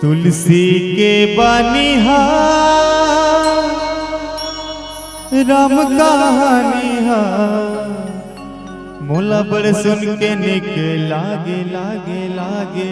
तुलसी के बनिहा राम कहानिहा मोला बड़ सुन के निक लागे लागे लागे।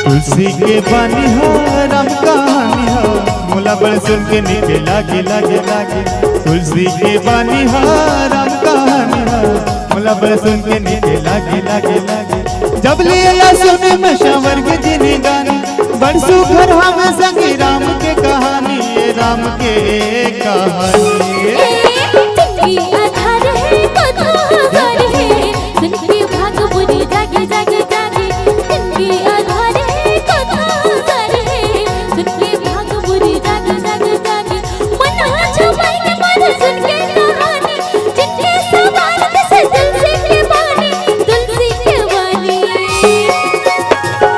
तुलसी के बनिहा राम कहानिहा मोला बड़ सुन के निक लागे लागे लागे। तुलसी के बनिहा राम कहानिहा मोला बड़ सुन के निक लागे लागे लागे। जब लिया सुने में संवर्ग जिनी गानी बड़ सुखर हम संगी राम के कहानी राम के कहानी।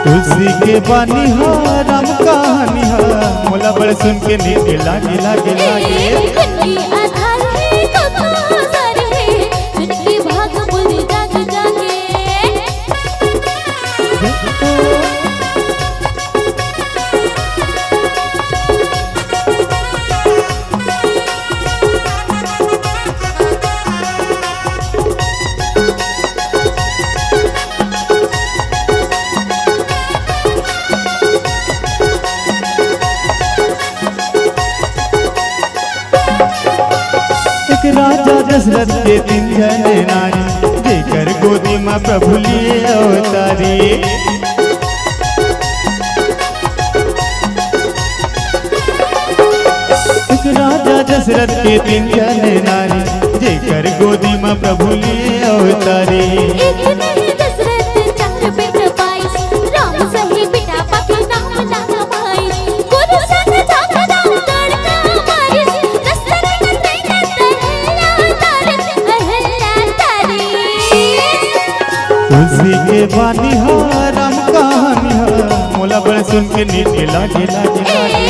तुलसी के बनिहा राम कहानिहा मोला बड़ सुन के निक लागे लागे लागे। राजा दशरथ के 3 जने नारी जेकर गोदी में प्रभु लिए अवतारी। राजा दशरथ के 3 जने नारी जेकर गोदी में प्रभु लिए अवतारी। तुलसी के बनिहा राम कहानिहा मोला बड़ सुन के निक लागे लागे लागे।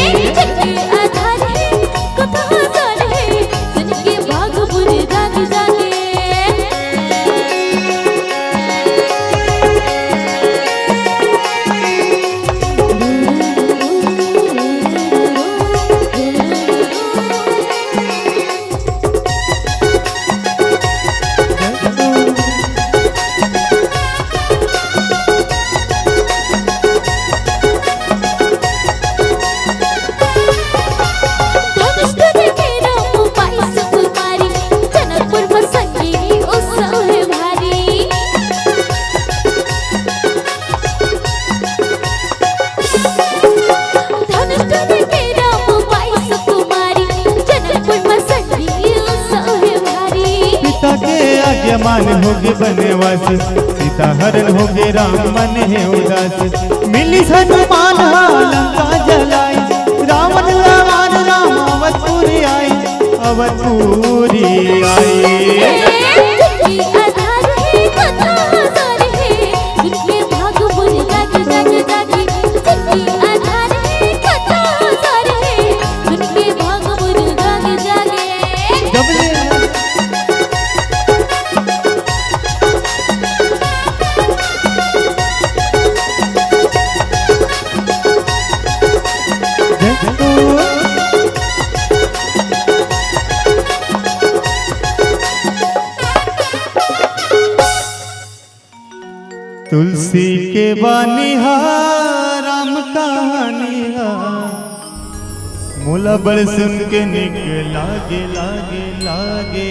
मान होगे बनवासी सीता हरण होगे राम मन है उदास। मिली हनुमान लंका जलाई रावण लवान राम अवधपुरी आई अवधपुरी आई। तुलसी के बनिहा राम कहानिहा मोला बड़ सुन के निक लागे लागे लागे।